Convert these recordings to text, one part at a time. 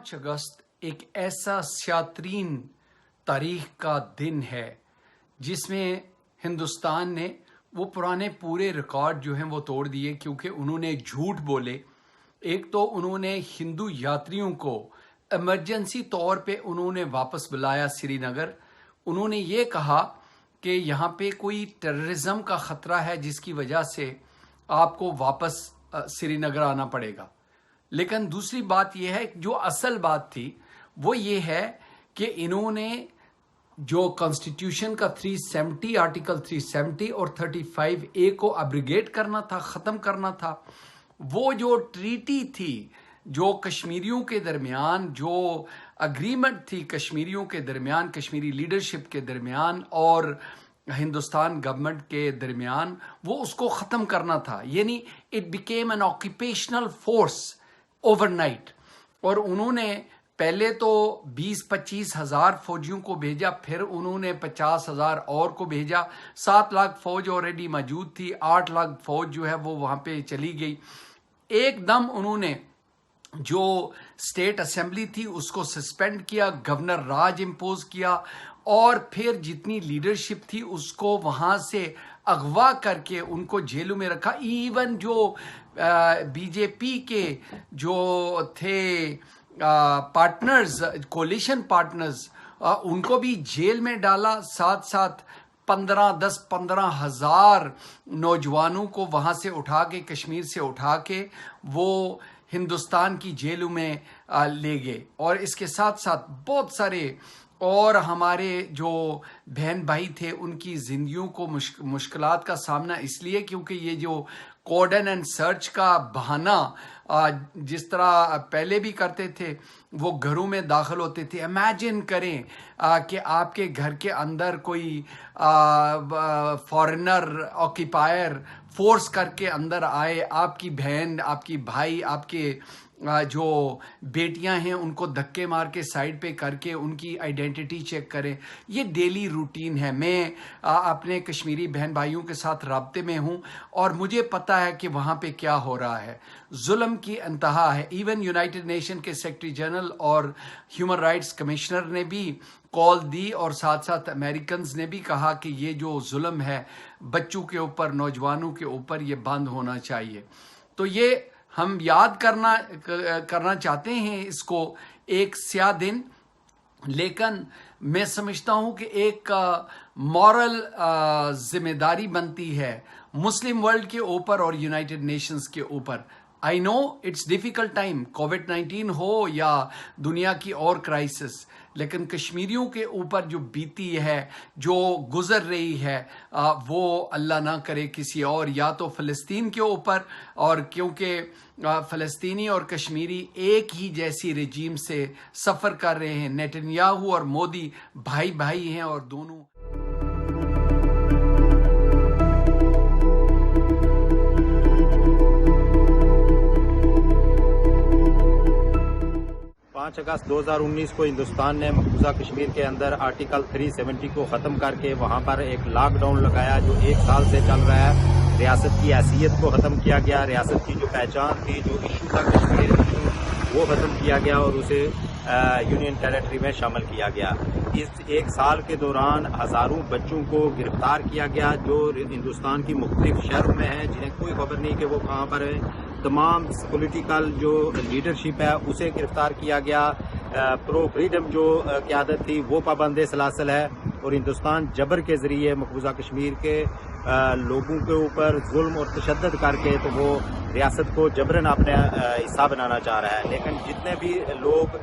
5 اگست ایک ایسا سیاترین تاریخ کا دن ہے جس میں ہندوستان نے وہ پرانے پورے ریکارڈ جو ہیں وہ توڑ دیے، کیونکہ انہوں نے جھوٹ بولے۔ ایک تو انہوں نے ہندو یاتریوں کو ایمرجنسی طور پہ انہوں نے واپس بلایا سری نگر۔ انہوں نے یہ کہا کہ یہاں پہ کوئی ٹیررزم کا خطرہ ہے جس کی وجہ سے آپ کو واپس سری نگر آنا پڑے گا۔ لیکن دوسری بات یہ ہے، جو اصل بات تھی وہ یہ ہے کہ انہوں نے جو کانسٹیٹیوشن کا 370 آرٹیکل 370 اور 35A کو ابریگیٹ کرنا تھا، ختم کرنا تھا، وہ جو ٹریٹی تھی، جو کشمیریوں کے درمیان جو اگریمنٹ تھی، کشمیریوں کے درمیان، کشمیری لیڈرشپ کے درمیان اور ہندوستان گورنمنٹ کے درمیان، وہ اس کو ختم کرنا تھا۔ یعنی it became an occupational force over night. اور انہوں نے پہلے تو 20-25 ہزار فوجیوں کو بھیجا، پھر انہوں نے 50 ہزار اور کو بھیجا۔ 7 لاکھ فوج آلریڈی موجود تھی، 8 لاکھ فوج جو ہے وہ وہاں پہ چلی گئی۔ ایک دم انہوں نے جو اسٹیٹ اسمبلی تھی اس کو سسپینڈ کیا، گورنر راج امپوز کیا، اور پھر جتنی لیڈرشپ تھی اس کو وہاں سے اغوا کر کے ان کو جیلوں میں رکھا۔ ایون جو بی جے پی کے جو تھے پارٹنرز، کولیشن پارٹنرز، ان کو بھی جیل میں ڈالا۔ ساتھ ساتھ 15 ہزار نوجوانوں کو وہاں سے اٹھا کے، کشمیر سے اٹھا کے وہ ہندوستان کی جیلوں میں لے گئے۔ اور اس کے ساتھ ساتھ بہت سارے اور ہمارے جو بہن بھائی تھے ان کی زندگیوں کو مشکلات کا سامنا اس لیے کیونکہ یہ جو کورڈن اینڈ سرچ کا بہانہ جس طرح پہلے بھی کرتے تھے، وہ گھروں میں داخل ہوتے تھے۔ امیجن کریں کہ آپ کے گھر کے اندر کوئی فارنر آکیپائر فورس کر کے اندر آئے، آپ کی بہن، آپ کی بھائی، آپ کے جو بیٹیاں ہیں ان کو دھکے مار کے سائڈ پہ کر کے ان کی آئیڈینٹی چیک کریں۔ یہ ڈیلی روٹین ہے۔ میں اپنے کشمیری بہن بھائیوں کے ساتھ رابطے میں ہوں اور مجھے پتہ ہے کہ وہاں پہ کیا ہو رہا ہے۔ ظلم کی انتہا ہے۔ ایون یونائٹڈ نیشن کے سیکرٹری جنرل اور ہیومن رائٹس کمشنر نے بھی کال دی، اور ساتھ ساتھ امریکنز نے بھی کہا کہ یہ جو ظلم ہے بچوں کے اوپر، نوجوانوں کے اوپر، یہ بند ہونا چاہیے۔ تو یہ ہم یاد کرنا چاہتے ہیں اس کو، ایک سیاہ دن، لیکن میں سمجھتا ہوں کہ ایک مورل ذمہ داری بنتی ہے مسلم ورلڈ کے اوپر اور یونائٹڈ نیشنز کے اوپر۔ آئی نو اٹس ڈیفیکلٹ ٹائم، کووڈ-19 ہو یا دنیا کی اور کرائسس، لیکن کشمیریوں کے اوپر جو بیتی ہے، جو گزر رہی ہے، وہ اللہ نہ کرے کسی اور، یا تو فلسطین کے اوپر، اور کیونکہ فلسطینی اور کشمیری ایک ہی جیسی رجیم سے سفر کر رہے ہیں۔ نیتنیاہو اور مودی بھائی بھائی ہیں، اور دونوں 5 اگست 2019 کو ہندوستان نے مقبوضہ کشمیر کے اندر آرٹیکل 370 کو ختم کر کے وہاں پر ایک لاک ڈاؤن لگایا جو 1 سال سے چل رہا ہے۔ ریاست کی حیثیت کو ختم کیا گیا، ریاست کی جو پہچان تھی، جو ایشو تھا کشمیر ایشو، وہ ختم کیا گیا اور اسے یونین ٹیریٹری میں شامل کیا گیا۔ اس 1 سال کے دوران ہزاروں بچوں کو گرفتار کیا گیا جو ہندوستان کی مختلف شہروں میں ہیں، جنہیں کوئی خبر نہیں کہ وہ کہاں پر ہیں۔ تمام پولیٹیکل جو لیڈرشپ ہے اسے گرفتار کیا گیا۔ پرو فریڈم جو قیادت تھی وہ پابند سلاسل ہے، اور ہندوستان جبر کے ذریعے مقبوضہ کشمیر کے لوگوں کے اوپر ظلم اور تشدد کر کے تو وہ ریاست کو جبراً اپنا حصہ بنانا چاہ رہا ہے۔ لیکن جتنے بھی لوگ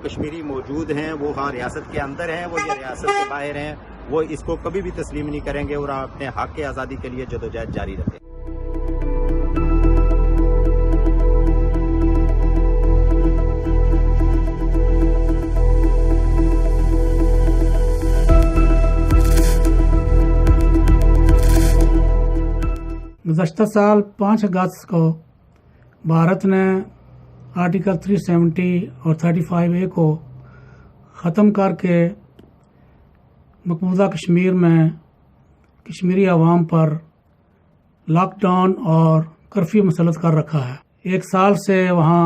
کشمیری موجود ہیں، وہ ہاں ریاست کے اندر ہیں، وہ یہ ریاست کے باہر ہیں، وہ اس کو کبھی بھی تسلیم نہیں کریں گے اور اپنے حق کے آزادی کے لیے جدوجہد جاری رکھیں۔ گزشتہ سال 5 اگست کو بھارت نے آرٹیکل 370 اور 35A کو ختم کر کے مقبوضہ کشمیر میں کشمیری عوام پر لاک ڈاؤن اور کرفیو مسلط کر رکھا ہے۔ 1 سال سے وہاں